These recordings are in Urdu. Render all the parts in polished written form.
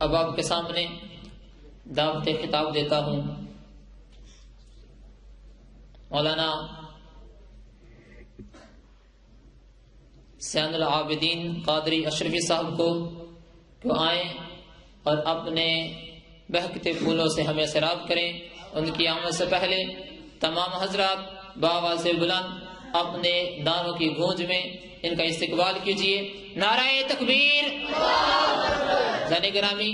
اب آپ کے سامنے دعوت خطاب دیتا ہوں مولانا سیان العابدین قادری اشرفی صاحب کو کہ آئیں اور اپنے بہکتے پھولوں سے ہمیں سیراب کریں۔ ان کی آمد سے پہلے تمام حضرات بآواز بلند اپنے دانوں کی گونج میں ان کا استقبال کیجیے۔ نعرہ تکبیر۔ زین گرامی،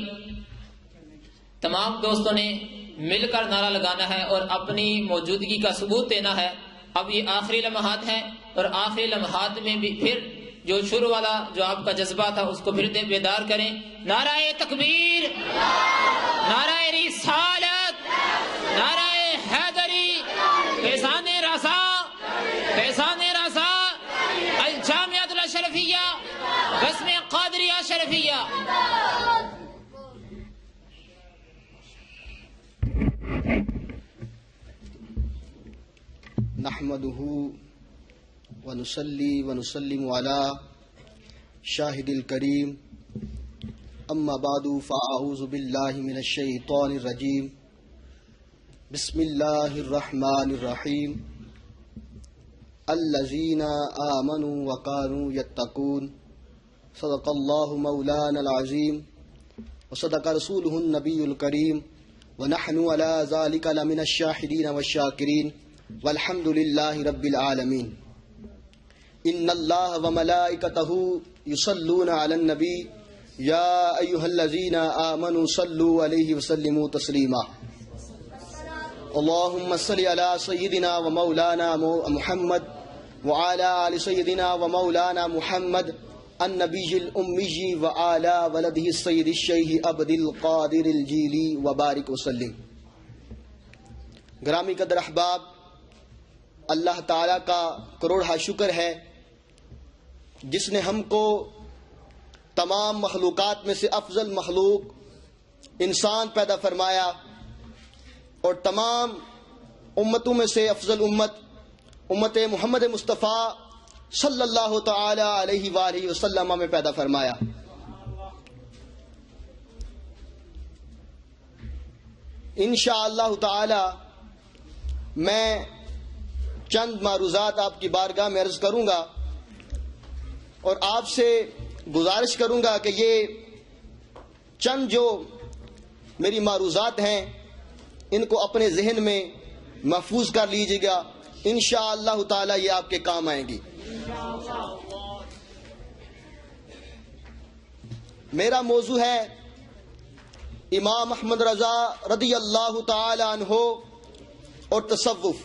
تمام دوستوں نے مل کر نعرہ لگانا ہے اور اپنی موجودگی کا ثبوت دینا ہے۔ اب یہ آخری لمحات ہیں اور آخری لمحات میں بھی پھر جو شروع والا جو آپ کا جذبہ تھا اس کو پھر بیدار کریں۔ نعرہ تکبیر، نعرہ رسالت، نعرہ حیدری، فیضان رضا، فیضان رضا، الجامعۃ الاشرفیہ، قسم قادریہ شرفیہ۔ نحمده ونصلي ونسلم على شاهد الكريم اما بعد فاعوذ بالله من الشيطان الرجيم بسم الله الرحمن الرحيم الذين آمنوا وكانوا يتقون صدق الله مولانا العظيم وصدق رسوله النبي الكريم ونحن على ذلك لمن الشاهدين والشاكرين والحمد لله رب العالمين۔ ان الله وملائكته يصلون على النبي يا ايها الذين آمنوا صلوا عليه وسلموا تسليما۔ اللهم صل على سيدنا ومولانا محمد وعلى آل سيدنا ومولانا محمد النبي الأمي وعلى ولده السيد الشيخ عبد القادر الجيلي وبارك وسلم۔ گرامی قدر احباب، اللہ تعالیٰ کا کروڑہ شکر ہے جس نے ہم کو تمام مخلوقات میں سے افضل مخلوق انسان پیدا فرمایا اور تمام امتوں میں سے افضل امت محمد مصطفیٰ صلی اللہ تعالی علیہ وآلہ وسلم میں پیدا فرمایا۔ انشاءاللہ تعالی میں چند معروضات آپ کی بارگاہ میں عرض کروں گا اور آپ سے گزارش کروں گا کہ یہ چند جو میری معروضات ہیں ان کو اپنے ذہن میں محفوظ کر لیجیے گا، انشاءاللہ تعالی یہ آپ کے کام آئیں گی۔ میرا موضوع ہے امام احمد رضا رضی اللہ تعالی عنہ اور تصوف،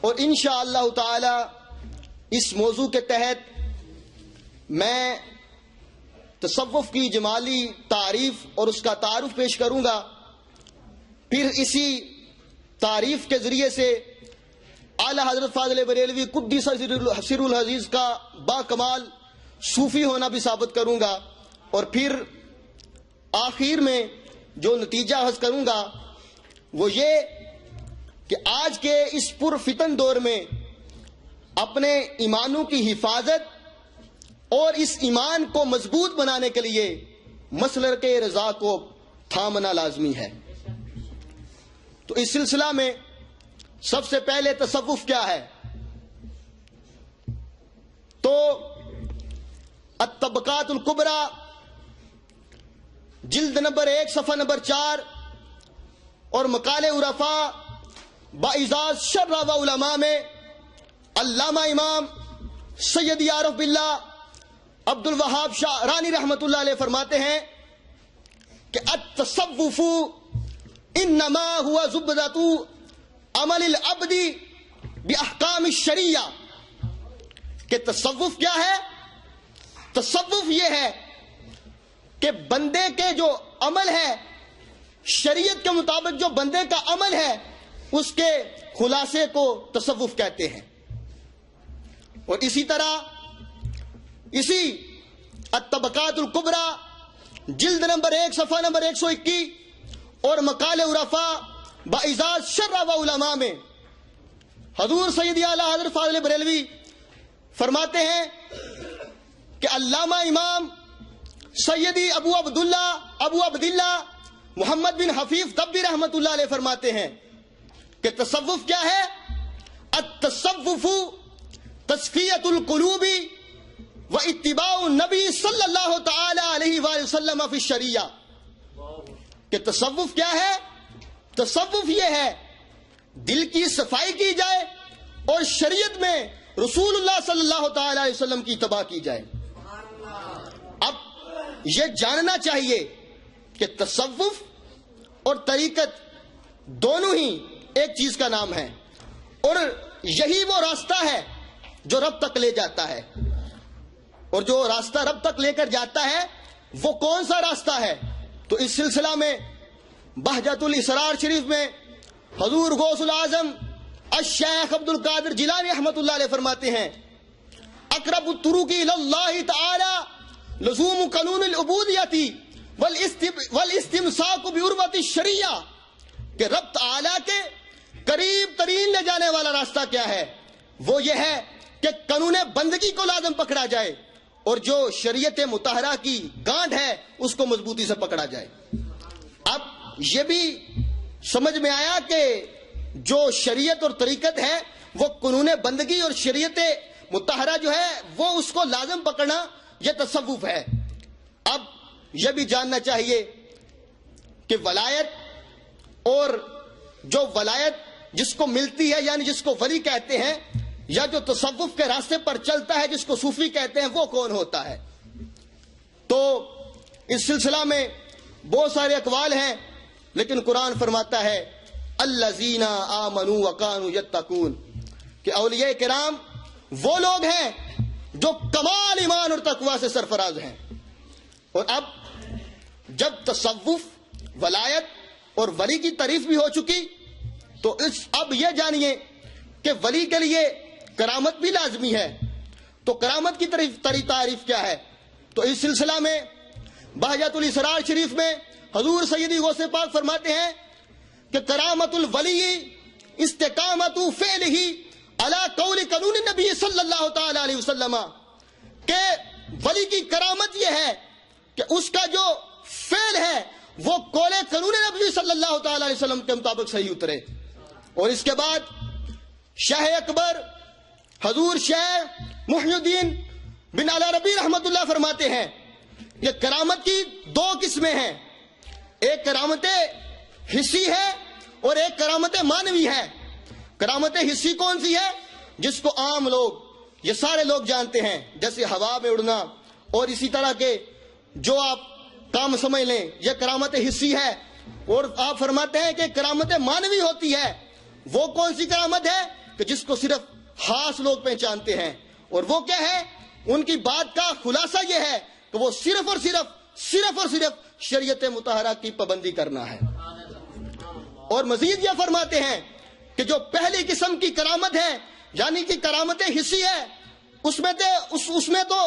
اور انشاءاللہ تعالی اس موضوع کے تحت میں تصوف کی جمالی تعریف اور اس کا تعارف پیش کروں گا، پھر اسی تعریف کے ذریعے سے اعلیٰ حضرت فاضل بریلوی قدس سر العزیز کا با کمال صوفی ہونا بھی ثابت کروں گا، اور پھر آخر میں جو نتیجہ حاصل کروں گا وہ یہ کہ آج کے اس پرفتن دور میں اپنے ایمانوں کی حفاظت اور اس ایمان کو مضبوط بنانے کے لیے مسلک رضا کو تھامنا لازمی ہے۔ تو اس سلسلہ میں سب سے پہلے تصوف کیا ہے؟ تو الطبقات الکبریٰ جلد نمبر 1 صفحہ نمبر 4 اور مقال عرفاء باعزاز شرح و علماء میں علامہ امام سید عارف باللہ عبد الوہاب شاہ رانی رحمت اللہ علیہ فرماتے ہیں کہ التصوف انما ہوا زبدۃ عمل العبد باحکام الشریعہ، کہ تصوف کیا ہے؟ تصوف یہ ہے کہ بندے کے جو عمل ہے، شریعت کے مطابق جو بندے کا عمل ہے، اس کے خلاصے کو تصوف کہتے ہیں۔ اور اسی طرح اسی الطبقات الکبریٰ جلد نمبر 1 صفحہ نمبر 121 اور مقال عرفاء باعزاز شرح و علماء میں حضور سید اعلیٰ حضرت فاضل بریلوی فرماتے ہیں کہ علامہ امام سیدی ابو عبداللہ محمد بن حفیظ تبی رحمت اللہ علیہ فرماتے ہیں کہ تصوف کیا ہے؟ التصوف تصفیۃ القلوب و اتباع النبی صلی اللہ تعالی علیہ وآلہ وسلم فی الشریعہ. کہ تصوف کیا ہے؟ تصوف یہ ہے دل کی صفائی کی جائے اور شریعت میں رسول اللہ صلی اللہ تعالی علیہ وسلم کی اتباع کی جائے. اب یہ جاننا چاہیے کہ تصوف اور طریقت دونوں ہی ایک چیز کا نام ہے، اور یہی وہ راستہ ہے جو رب تک لے جاتا ہے. اور جو راستہ رب تک لے کر جاتا ہے وہ کون سا راستہ ہے؟ تو اس سلسلہ میں بہجت الاسرار شریف میں حضور غوث العظم الشیخ عبد القادر جیلانی رحمت اللہ علیہ فرماتے ہیں اقرب الطرق الی اللہ تعالی لزوم قانون العبودیت والاستمساک بعروۃ الشریعہ. کہ رب تعالی کے قریب ترین لے جانے والا راستہ کیا ہے؟ وہ یہ ہے کہ قانون بندگی کو لازم پکڑا جائے اور جو شریعت مطہرہ کی گانٹھ ہے اس کو مضبوطی سے پکڑا جائے. اب یہ بھی سمجھ میں آیا کہ جو شریعت اور طریقت ہے وہ قانون بندگی اور شریعت مطہرہ جو ہے وہ اس کو لازم پکڑنا یہ تصوف ہے. اب یہ بھی جاننا چاہیے کہ ولایت اور جو ولایت جس کو ملتی ہے یعنی جس کو ولی کہتے ہیں، یا جو تصوف کے راستے پر چلتا ہے جس کو صوفی کہتے ہیں، وہ کون ہوتا ہے؟ تو اس سلسلہ میں بہت سارے اقوال ہیں، لیکن قرآن فرماتا ہے الذین آمنوا وکانوا یتقون کہ اولیاء کرام وہ لوگ ہیں جو کمال ایمان اور تقوی سے سرفراز ہیں. اور اب جب تصوف، ولایت اور ولی کی تعریف بھی ہو چکی تو اب یہ جانیے کہ ولی کے لیے کرامت بھی لازمی ہے. تو کرامت کی تعریف کیا ہے؟ تو اس سلسلہ میں بہجت الاسرار شریف میں حضور سیدی غوث پاک فرماتے ہیں کہ کرامت الولی استقامت فعلہ علی قول قانون نبی صلی اللہ تعالی علیہ وسلم. کہ ولی کی کرامت یہ ہے کہ اس کا جو فعل ہے وہ قول قانون نبی صلی اللہ تعالی علیہ وسلم کے مطابق صحیح اترے. اور اس کے بعد شاہ اکبر حضور شیخ محی الدین بن علی ربیع رحمت اللہ فرماتے ہیں یہ کرامت کی دو قسمیں ہیں، ایک کرامت حسی ہے اور ایک کرامت معنوی ہے. کرامت حسی کون سی ہے؟ جس کو عام لوگ، یہ سارے لوگ جانتے ہیں، جیسے ہوا میں اڑنا اور اسی طرح کے جو آپ کام سمجھ لیں، یہ کرامت حسی ہے. اور آپ فرماتے ہیں کہ کرامت معنوی ہوتی ہے، وہ کون سی کرامت ہے کہ جس کو صرف خاص لوگ پہچانتے ہیں. اور وہ کیا ہے؟ ان کی بات کا خلاصہ یہ ہے کہ وہ صرف اور صرف شریعت مطہرہ کی پابندی کرنا ہے. اور مزید یہ فرماتے ہیں کہ جو پہلی قسم کی کرامت ہے یعنی کہ کرامت حسی ہے، اس میں تو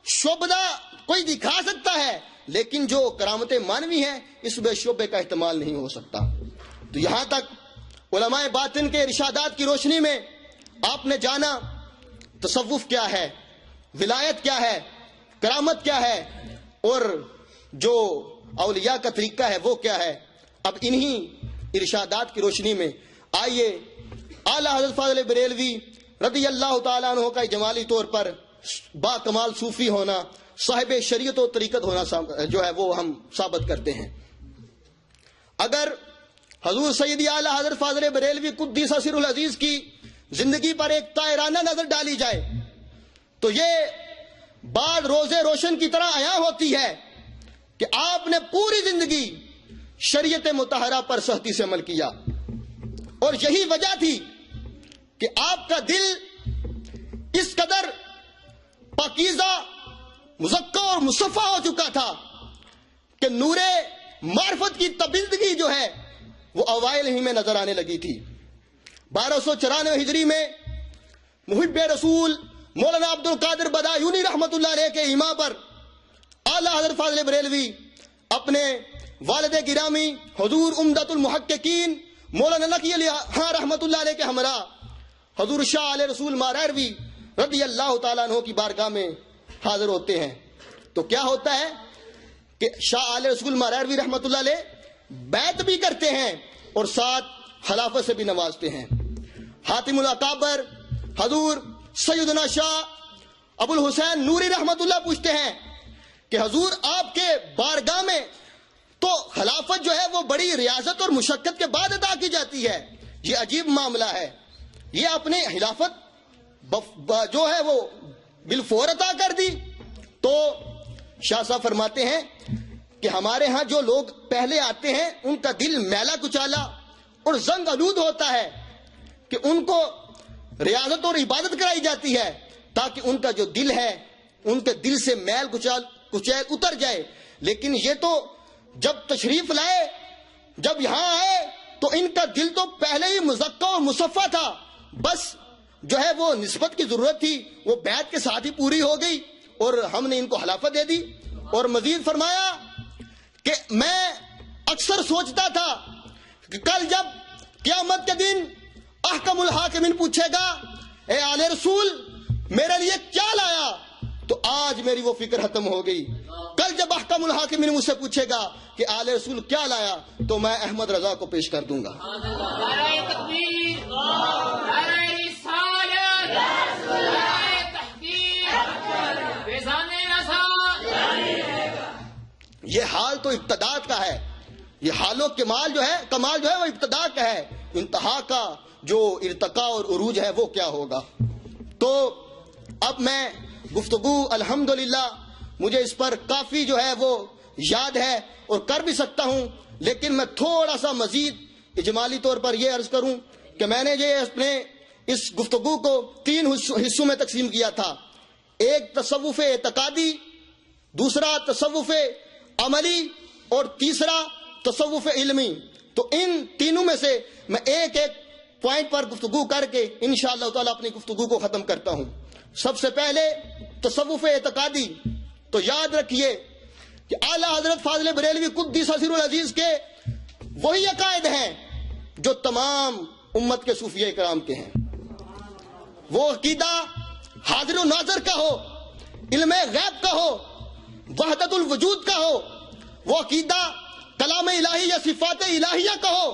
شعبہ کوئی دکھا سکتا ہے، لیکن جو کرامت معنوی ہے اس میں شعبے کا احتمال نہیں ہو سکتا. تو یہاں تک علماء باطن کے ارشادات کی روشنی میں آپ نے جانا تصوف کیا ہے، ولایت کیا ہے، کرامت کیا ہے، اور جو اولیاء کا طریقہ ہے وہ کیا ہے. اب انہی ارشادات کی روشنی میں آئیے اعلیٰ حضرت فاضل بریلوی رضی اللہ تعالیٰ عنہ کا جمالی طور پر با کمال صوفی ہونا، صاحب شریعت و طریقت ہونا جو ہے وہ ہم ثابت کرتے ہیں. اگر حضور سیدی اعلیٰ حضرت فاضل بریلوی قدس سر العزیز کی زندگی پر ایک طائرانہ نظر ڈالی جائے تو یہ بات روز روشن کی طرح عیاں ہوتی ہے کہ آپ نے پوری زندگی شریعت مطہرہ پر سختی سے عمل کیا، اور یہی وجہ تھی کہ آپ کا دل اس قدر پاکیزہ، مزکہ اور مصفہ ہو چکا تھا کہ نور معرفت کی تبلدگی جو ہے وہ اوائل ہی میں نظر آنے لگی تھی. 1294 ہجری میں محب رسول مولانا عبد القادر بدایونی رحمت اللہ علیہ کے ایما پر اعلیٰ حضرت فاضل بریلوی اپنے والد گرامی حضور عمدۃ المحققین مولانا نقی علی خان رحمت اللہ علیہ کے ہمراہ حضور شاہ علیہ رسول ماریروی رضی اللہ تعالیٰ عنہ کی بارگاہ میں حاضر ہوتے ہیں. تو کیا ہوتا ہے کہ شاہ آل رسول ماریروی رحمۃ اللہ علیہ بیعت بھی کرتے ہیں اور ساتھ خلافت سے بھی نوازتے ہیں۔ حاتم الاکابر حضور سیدنا شاہ ابو الحسین نوری رحمۃ اللہ پوچھتے ہیں کہ حضور آپ کے بارگاہ میں تو خلافت جو ہے وہ بڑی ریاضت اور مشقت کے بعد عطا کی جاتی ہے، یہ عجیب معاملہ ہے، یہ اپنے خلافت جو ہے وہ بالفور عطا کر دی؟ تو شاہ صاحب فرماتے ہیں کہ ہمارے ہاں جو لوگ پہلے آتے ہیں ان کا دل میلا کچالا اور زنگ آلود ہوتا ہے کہ ان کو ریاضت اور عبادت کرائی جاتی ہے تاکہ ان کا جو دل ہے ان کے دل سے میل کچیل اتر جائے، لیکن یہ تو جب تشریف لائے، جب یہاں آئے تو ان کا دل تو پہلے ہی مزکا اور مصفا تھا، بس جو ہے وہ نسبت کی ضرورت تھی وہ بیعت کے ساتھ ہی پوری ہو گئی اور ہم نے ان کو خلافت دے دی۔ اور مزید فرمایا کہ میں اکثر سوچتا تھا کہ کل جب قیامت کے دن احکم الحاکمین پوچھے گا اے آل رسول میرے لیے کیا لایا، تو آج میری وہ فکر ختم ہو گئی۔ کل جب احکم الحاکمین مجھ سے پوچھے گا کہ آل رسول کیا لایا تو میں احمد رضا کو پیش کر دوں گا۔ یہ حال تو ابتداء کا ہے، یہ حال و کمال جو ہے وہ ابتداء کا ہے، انتہا کا جو ارتقاء اور عروج ہے وہ کیا ہوگا۔ تو اب میں گفتگو الحمدللہ مجھے اس پر کافی جو ہے وہ یاد ہے اور کر بھی سکتا ہوں، لیکن میں تھوڑا سا مزید اجمالی طور پر یہ عرض کروں کہ میں نے یہ اپنے اس گفتگو کو 3 حصوں میں تقسیم کیا تھا، ایک تصوف اعتقادی، دوسرا تصوف عملی اور تیسرا تصوف علمی۔ تو ان تینوں میں سے میں ایک ایک پوائنٹ پر گفتگو کر کے انشاءاللہ تعالی اپنی گفتگو کو ختم کرتا ہوں۔ سب سے پہلے تصوف اعتقادی، تو یاد رکھیے کہ اعلیٰ حضرت فاضل بریلوی قدس سر العزیز کے وہی عقائد ہیں جو تمام امت کے صوفیہ کرام کے ہیں۔ وہ عقیدہ حاضر و ناظر کا ہو، علم غیب کا ہو، وحدت الوجود کا ہو، وہ عقیدہ کلام الہی یا صفات الہیہ کا ہو،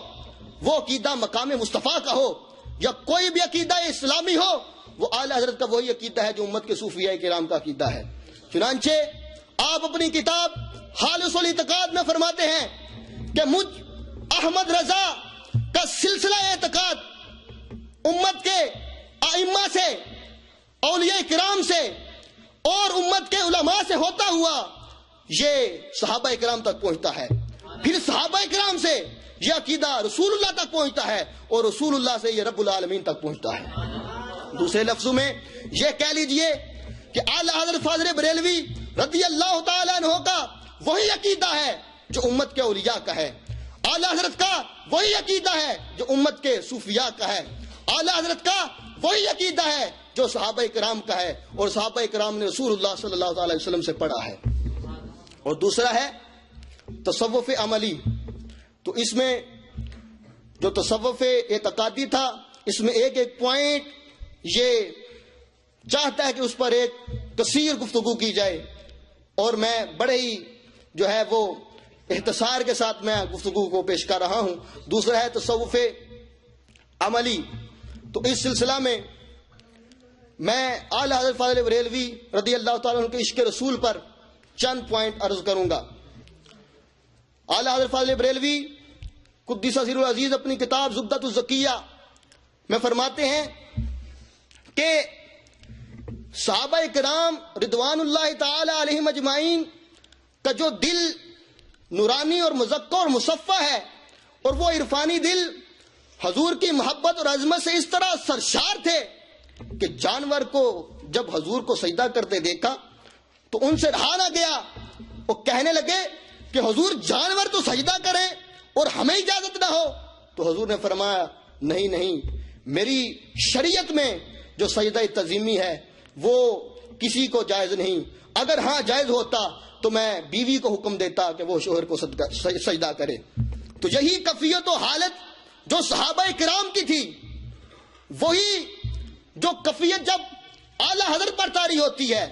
وہ عقیدہ مقام مصطفیٰ کا ہو، یا کوئی بھی عقیدہ اسلامی ہو، وہ اعلیٰ حضرت کا وہی عقیدہ ہے جو امت کے صوفیہ کرام کا عقیدہ ہے۔ چنانچہ آپ اپنی کتاب خالص الاعتقاد میں فرماتے ہیں کہ مجھ احمد رضا کا سلسلہ اعتقاد امت کے ائمہ سے، اولیاء کرام سے اور امت کے علماء سے ہوتا ہوا یہ صحابہ کرام تک پہنچتا ہے، پھر صحابہ کرام سے یہ عقیدہ رسول اللہ تک پہنچتا ہے اور رسول اللہ سے یہ رب العالمین تک پہنچتا ہے۔ دوسرے لفظوں میں یہ کہہ لیجئے کہ اعلیٰ حضرت فاضل بریلوی رضی اللہ تعالیٰ عنہ کا وہی عقیدہ ہے جو امت کے اولیاء کا ہے، اعلیٰ حضرت کا وہی عقیدہ ہے جو امت کے صوفیاء کا ہے، اعلیٰ حضرت کا وہی عقیدہ ہے جو صحابہ کرام کا ہے اور صحابہ کرام نے رسول اللہ صلی اللہ علیہ وسلم سے پڑھا ہے۔ اور دوسرا ہے تصوف عملی، تو اس میں جو تصوف اعتقادی تھا اس میں ایک ایک پوائنٹ یہ چاہتا ہے کہ اس پر ایک کثیر گفتگو کی جائے، اور میں بڑے ہی جو ہے وہ اختصار کے ساتھ میں گفتگو کو پیش کر رہا ہوں۔ دوسرا ہے تصوف عملی، تو اس سلسلہ میں میں اعلیٰ حضرت فاضل بریلوی رضی اللہ تعالیٰ عنہ کے عشق رسول پر چند پوائنٹ عرض کروں گا۔ اعلیٰ حضرت فاضل بریلوی قدس سر العزیز اپنی کتاب زبدۃ الزکیہ میں فرماتے ہیں کہ صحابہ کرام رضوان اللہ تعالی علیہم اجمعین کا جو دل نورانی اور مزکا اور مصفا ہے، اور وہ عرفانی دل حضور کی محبت اور عظمت سے اس طرح سرشار تھے کہ جانور کو جب حضور کو سجدہ کرتے دیکھا تو ان سے رہا نہ گیا، وہ کہنے لگے کہ حضور جانور تو سجدہ کریں اور ہمیں اجازت نہ ہو، تو حضور نے فرمایا نہیں نہیں، میری شریعت میں جو سجدہ تعظیمی ہے وہ کسی کو جائز نہیں، اگر ہاں جائز ہوتا تو میں بیوی کو حکم دیتا کہ وہ شوہر کو سجدہ کرے۔ تو یہی کفیت و حالت جو صحابہ کرام کی تھی، وہی جو کفیت جب اعلیٰ حضرت پر طاری ہوتی ہے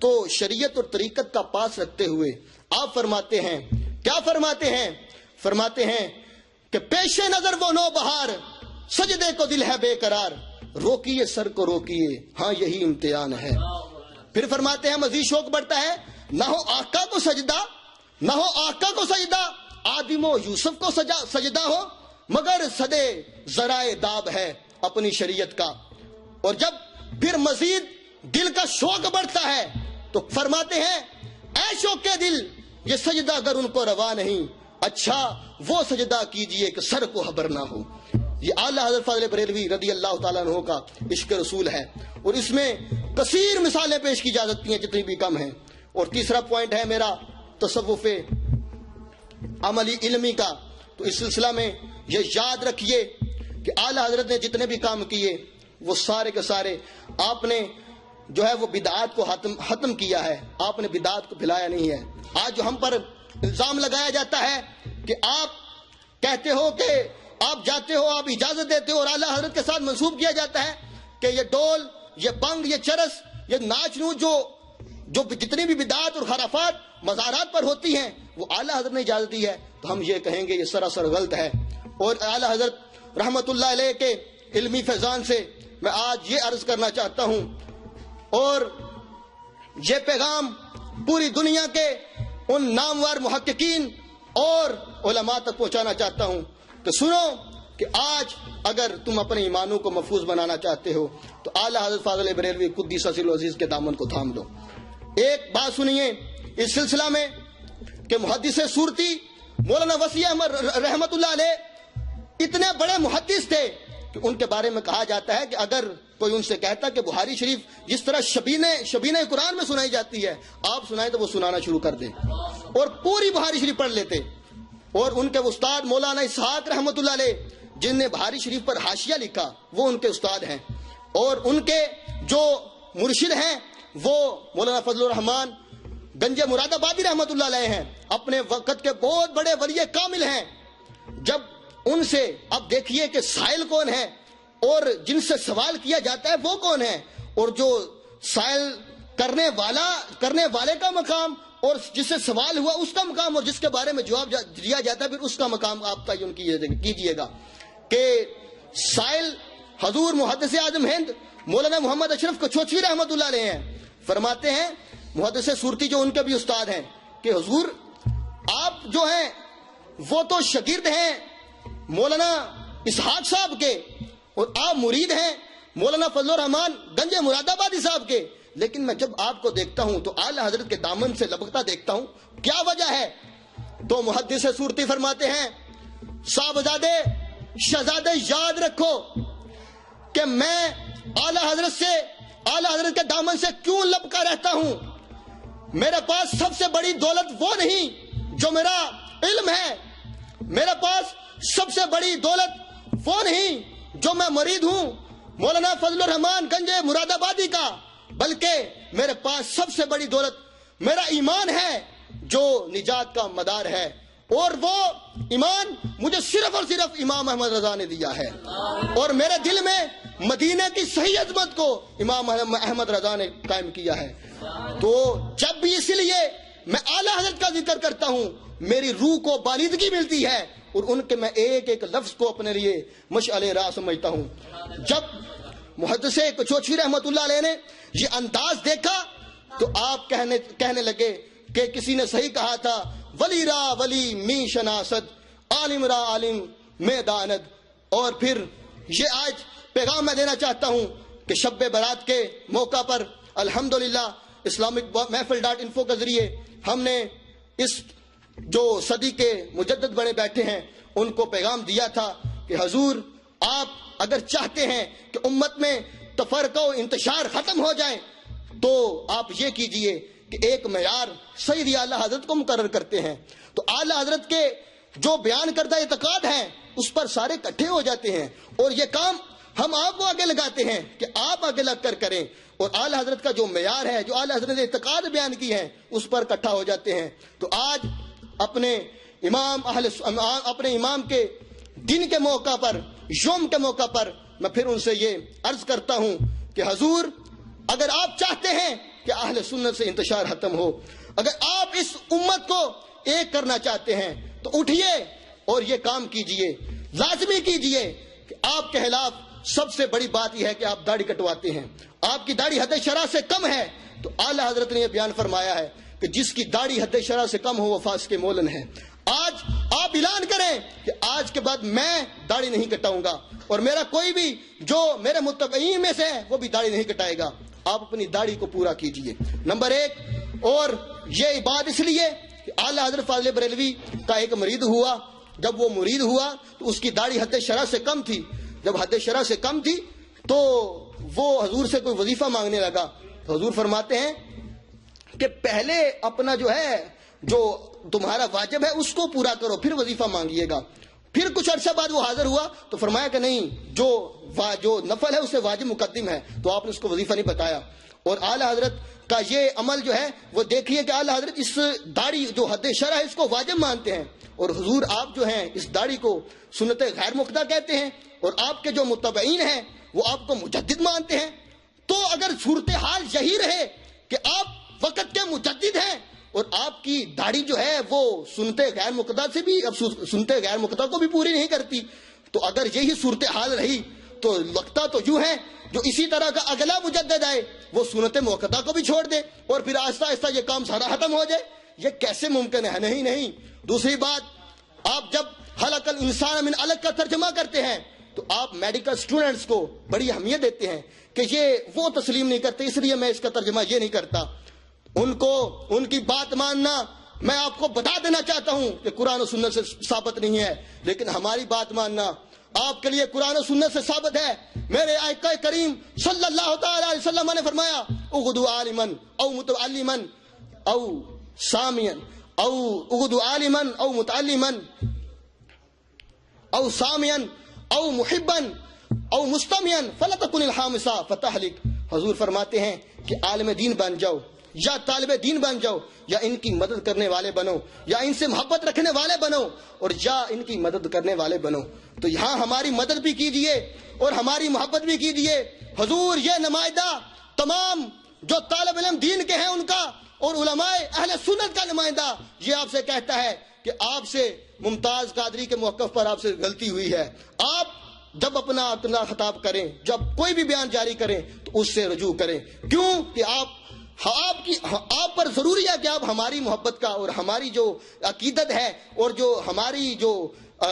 تو شریعت اور طریقت کا پاس رکھتے ہوئے آپ فرماتے ہیں، کیا فرماتے ہیں؟ فرماتے ہیں کہ پیش نظر وہ نو بہار، سجدے کو دل ہے بے قرار، روکیے سر کو روکیے، ہاں یہی امتحان ہے۔ پھر فرماتے ہیں مزید شوق بڑھتا ہے، نہ ہو آقا کو سجدہ، نہ ہو آقا کو سجدہ، آدم و یوسف کو سجدہ ہو، مگر صدے ذرائع داب ہے اپنی شریعت کا۔ اور جب پھر مزید دل کا شوق بڑھتا ہے تو فرماتے ہیں اے شوق کے دل، یہ سجدہ اگر ان کو روا نہیں، اچھا وہ سجدہ کیجئے کہ سر کو خبر نہ ہو۔ یہ اعلیٰ حضرت فاضل بریلوی رضی اللہ تعالیٰ عنہ کا عشق رسول ہے، اور اس میں کثیر مثالیں پیش کی جا سکتی ہیں جتنی بھی کم ہیں۔ اور تیسرا پوائنٹ ہے میرا تصوف عملی علمی کا، تو اس سلسلہ میں یہ یاد رکھیے کہ اعلیٰ حضرت نے جتنے بھی کام کیے وہ سارے کے سارے آپ نے جو ہے وہ بدعات کو ختم کیا ہے، آپ نے بدعات کو پھیلایا نہیں ہے۔ آج جو ہم پر الزام لگایا جاتا ہے کہ آپ کہتے ہو کہ آپ جاتے ہو، آپ اجازت دیتے ہو، اور اعلیٰ حضرت کے ساتھ منسوب کیا جاتا ہے کہ یہ ڈول، یہ بنگ، یہ چرس، یہ ناچ نوچ جو جتنی بھی بدعات اور خرافات مزارات پر ہوتی ہیں وہ اعلیٰ حضرت نے اجازت دی ہے، تو ہم یہ کہیں گے یہ سراسر غلط ہے۔ اور اعلیٰ حضرت رحمت اللہ علیہ کے علمی فیضان سے میں آج یہ عرض کرنا چاہتا ہوں اور یہ پیغام پوری دنیا کے ان نامور محققین اور علماء تک پہنچانا چاہتا ہوں کہ سنو کہ آج اگر تم اپنے ایمانوں کو محفوظ بنانا چاہتے ہو تو اعلیٰ حضرت فاضل بریلوی قدس سر العزیز کے دامن کو تھام دو۔ ایک بات سنیے اس سلسلہ میں کہ محدث صورتی مولانا وسیع احمد رحمت اللہ علیہ اتنے بڑے محدث تھے کہ ان کے بارے میں کہا جاتا ہے کہ اگر کوئی ان سے کہتا کہ بخاری شریف جس طرح شبینہ قرآن میں سنائی جاتی ہے آپ سنائیں تو وہ سنانا شروع کر دیں، اور پوری بخاری شریف پڑھ لیتے۔ اور ان کے استاد مولانا اسحاق رحمت اللہ علیہ جن نے بخاری شریف پر حاشیہ لکھا وہ ان کے استاد ہیں، اور ان کے جو مرشد ہیں وہ مولانا فضل الرحمان گنج مراد آبادی رحمت اللہ علیہ ہیں، اپنے وقت کے بہت بڑے ولی کامل ہیں۔ جب ان سے اب دیکھیے کہ سائل کون ہے اور جن سے سوال کیا جاتا ہے وہ کون ہے، اور جو سائل کرنے والے کا مقام اور جس سے سوال ہوا اس کا مقام اور جس کے بارے میں جواب دیا جاتا ہے پھر اس کا مقام آپ تعین کیجئے گا کہ سائل حضور محدث اعظم ہند مولانا محمد اشرف کچھوچی رحمت اللہ علیہ ہیں۔ فرماتے ہیں محدث صورتی جو ان کے بھی استاد ہیں کہ حضور آپ جو ہیں وہ تو شاگرد ہیں مولانا اسحاق صاحب کے، اور آپ مرید ہیں مولانا فضل الرحمان گنج مراد آبادی صاحب کے، لیکن میں جب آپ کو دیکھتا ہوں تو اعلیٰ حضرت کے دامن سے لپکتا دیکھتا ہوں، کیا وجہ ہے؟ تو محدث صورتی فرماتے ہیں صاحبزادے شہزادے یاد رکھو کہ میں اعلیٰ حضرت کے دامن سے کیوں لپکا رہتا ہوں۔ میرے پاس سب سے بڑی دولت وہ نہیں جو میرا علم ہے، میرے پاس سب سے بڑی دولت وہ نہیں جو میں مرید ہوں مولانا فضل الرحمان گنج مراد آبادی کا، بلکہ میرے پاس سب سے بڑی دولت میرا ایمان ہے جو نجات کا مدار ہے، اور وہ ایمان مجھے صرف اور صرف امام احمد رضا نے دیا ہے، اور میرے دل میں مدینہ کی صحیح عظمت کو امام احمد رضا نے قائم کیا ہے۔ تو جب بھی اسی لیے میں اعلیٰ حضرت کا ذکر کرتا ہوں میری روح کو بالیدگی ملتی ہے، اور ان کے میں ایک ایک لفظ کو اپنے لیے مشعل راہ سمجھتا ہوں۔ جب محدث کچھوچی رحمت اللہ علیہ نے یہ انداز دیکھا تو آپ کہنے لگے کہ کسی نے صحیح کہا تھا ولی را ولی می شناسد عالم را عالم میں داند۔ اور پھر یہ آج پیغام میں دینا چاہتا ہوں کہ شب برات کے موقع پر الحمدللہ اسلامک محفل .info کے ذریعے ہم نے اس جو صدی کے مجدد بنے بیٹھے ہیں ان کو پیغام دیا تھا کہ حضور آپ اگر چاہتے ہیں کہ امت میں تفرقہ و انتشار ختم ہو جائے تو آپ یہ کیجئے کہ ایک معیار سید اعلیٰ حضرت کو مقرر کرتے ہیں، تو اعلیٰ حضرت کے جو بیان کردہ اعتقاد ہیں اس پر سارے اکٹھے ہو جاتے ہیں، اور یہ کام ہم آپ کو آگے لگاتے ہیں کہ آپ آگے لگ کر کریں، اور اعلیٰ حضرت کا جو معیار ہے جو اعلیٰ حضرت نے اعتقاد بیان کی ہیں اس پر اکٹھا ہو جاتے ہیں۔ تو آج اپنے امام کے دن کے موقع پر، یوم کے موقع پر میں پھر ان سے یہ عرض کرتا ہوں کہ حضور اگر آپ چاہتے ہیں کہ اہل سنت سے انتشار ختم ہو، اگر آپ اس امت کو ایک کرنا چاہتے ہیں تو اٹھیے اور یہ کام کیجئے، لازمی کیجئے کہ آپ کے خلاف سب سے بڑی بات یہ ہے کہ آپ داڑھی کٹواتے ہیں، آپ کی داڑھی حد شرع سے کم ہے، تو اعلیٰ حضرت نے یہ بیان فرمایا ہے کہ جس کی داڑھی حد شرع سے کم ہو وہ فاسق مولن ہے۔ آج آپ اعلان کریں کہ آج کے بعد میں داڑھی نہیں کٹاؤں گا، اور میرا کوئی بھی جو میرے متبعین میں سے ہے وہ بھی داڑھی نہیں کٹائے گا۔ آپ اپنی داڑھی کو پورا کیجئے، نمبر ایک۔ اور یہ بات اس لیے کہ اعلیٰ حضرت فاضل بریلوی کا ایک مرید ہوا، جب وہ مرید ہوا تو اس کی داڑھی حد شرع سے کم تھی، جب حد شرع سے کم تھی تو وہ حضور سے کوئی وظیفہ مانگنے لگا، تو حضور فرماتے ہیں کہ پہلے اپنا جو ہے جو تمہارا واجب ہے اس کو پورا کرو، پھر وظیفہ مانگیے گا۔ پھر کچھ عرصہ بعد وہ حاضر ہوا تو فرمایا کہ نہیں، جو نفل ہے اسے واجب مقدم ہے، تو آپ نے اس کو وظیفہ نہیں بتایا۔ اور اعلیٰ حضرت کا یہ عمل جو ہے وہ دیکھیے کہ اعلیٰ حضرت اس داڑھی جو حد شرع ہے اس کو واجب مانتے ہیں، اور حضور آپ جو ہیں اس داڑھی کو سنت غیر مقتدہ کہتے ہیں، اور آپ کے جو متبعین ہیں وہ آپ کو مجدد مانتے ہیں۔ تو اگر صورتحال یہی رہے کہ آپ وقت کے مجدد ہیں اور آپ کی داڑھی جو ہے وہ سنتے غیر مقتدہ سے بھی، اب سنتے غیر مقتدہ کو بھی پوری نہیں کرتی، تو اگر یہی صورتحال رہی تو لگتا تو یوں ہے جو اسی طرح کا اگلا مجدد آئے وہ سنت موقدہ کو بھی چھوڑ دے اور پھر آہستہ آہستہ یہ کام سارا ختم ہو جائے۔ یہ کیسے ممکن ہے؟ نہیں۔ دوسری بات، آپ جب خلق الانسان من علق کا ترجمہ کرتے ہیں تو آپ میڈیکل سٹوڈنٹس کو بڑی اہمیت دیتے ہیں کہ یہ وہ تسلیم نہیں کرتے، اس لیے میں اس کا ترجمہ یہ نہیں کرتا۔ ان کی بات ماننا، میں آپ کو بتا دینا چاہتا ہوں کہ قرآن و سنت سے ثابت نہیں ہے، لیکن ہماری بات ماننا آپ کے لیے قرآن و سنت سے ثابت ہے۔ میرے آقا کریم صلی اللہ تعالی علیہ وسلم نے فرمایا اغدو عالما او متعلما او سامیا او اغدو عالما او متعلما او سامیا او محبا او مستمعا فلا تكن الحامسا فتهلك۔ حضور فرماتے ہیں کہ عالم دین بن جاؤ یا طالب دین بن جاؤ، یا ان کی مدد کرنے والے بنو، یا ان سے محبت رکھنے والے بنو، اور یا ان کی مدد کرنے والے بنو۔ تو یہاں ہماری مدد بھی کیجئے اور ہماری محبت بھی کیجئے۔ حضور یہ نمائندہ تمام جو طالب علم دین کے ہیں ان کا، اور علماء اہل سنت کا نمائندہ یہ آپ سے کہتا ہے کہ آپ سے ممتاز قادری کے موقف پر آپ سے غلطی ہوئی ہے۔ آپ جب اپنا خطاب کریں، جب کوئی بھی بیان جاری کریں تو اس سے رجوع کریں، کیوں کہ آپ پر ضروری ہے کہ آپ ہماری محبت کا اور ہماری جو عقیدت ہے اور جو ہماری جو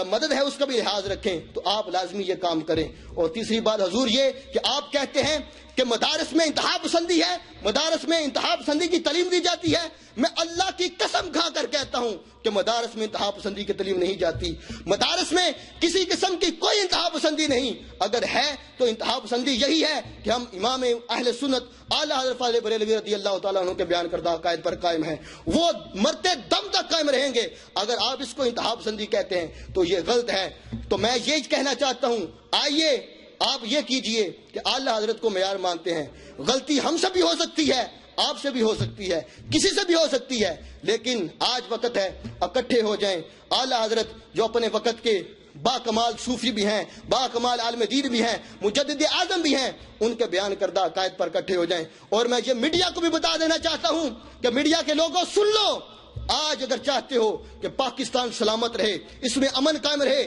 مدد ہے اس کا بھی لحاظ رکھیں، تو آپ لازمی یہ کام کریں۔ اور تیسری بات حضور یہ کہ آپ کہتے ہیں کہ مدارس میں انتہا پسندی ہے، مدارس میں انتہا پسندی کی تعلیم دی جاتی ہے۔ میں اللہ کی قسم کھا کر کہتا ہوں کہ مدارس میں انتہا پسندی کی تعلیم نہیں جاتی، مدارس میں کسی قسم کی کوئی انتہا پسندی نہیں۔ اگر ہے تو انتہا پسندی یہی ہے کہ ہم امام اہل سنت اعلیٰ حضرت فاضل بریلوی رضی اللہ تعالیٰ عنہ کے بیان کردہ عقائد پر قائم ہیں، وہ مرتے دم تک قائم رہیں گے۔ اگر آپ اس کو انتہا پسندی کہتے ہیں تو یہ غلط ہے۔ تو میں یہ کہنا چاہتا ہوں، آئیے آپ یہ کیجئے کہ اعلیٰ حضرت کو معیار مانتے ہیں۔ غلطی ہم سے بھی ہو سکتی ہے، آپ سے بھی ہو سکتی ہے، کسی سے بھی ہو سکتی ہے، لیکن آج وقت ہے اکٹھے ہو جائیں۔ اعلیٰ حضرت جو اپنے وقت کے با کمال صوفی بھی ہیں، با کمال عالم دین بھی ہیں، مجدد اعظم بھی ہیں، ان کے بیان کردہ عقائد پر اکٹھے ہو جائیں۔ اور میں یہ میڈیا کو بھی بتا دینا چاہتا ہوں کہ میڈیا کے لوگوں سن لو، آج اگر چاہتے ہو کہ پاکستان سلامت رہے، اس میں امن قائم رہے،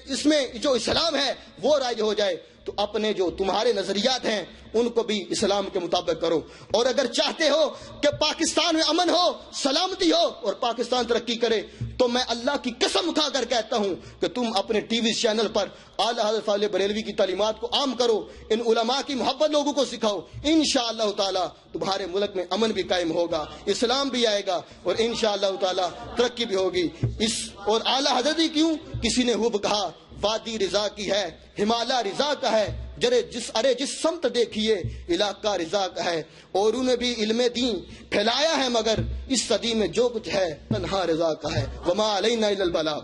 اس میں جو اسلام ہے وہ رائج ہو جائے، تو اپنے جو تمہارے نظریات ہیں ان کو بھی اسلام کے مطابق کرو۔ اور اگر چاہتے ہو کہ پاکستان میں امن ہو، سلامتی ہو اور پاکستان ترقی کرے، تو میں اللہ کی قسم اٹھا کر کہتا ہوں کہ تم اپنے ٹی وی چینل پر اعلیٰ حضرت فاضل بریلوی کی تعلیمات کو عام کرو، ان علماء کی محبت لوگوں کو سکھاؤ۔ انشاءاللہ تعالی تمہارے ملک میں امن بھی قائم ہوگا، اسلام بھی آئے گا، اور انشاءاللہ تعالی ترقی بھی ہوگی۔ اور اعلیٰ حضرت ہی کیوں، کسی نے خوب کہا وادی رضا کی ہے، ہمالیہ رضا کا ہے، جس سمت دیکھیے علاقہ رضا کا ہے۔ اور انہیں بھی علم دین پھیلایا ہے، مگر اس صدی میں جو کچھ ہے تنہا رضا کا ہے۔ وما علینا الا البلاغ۔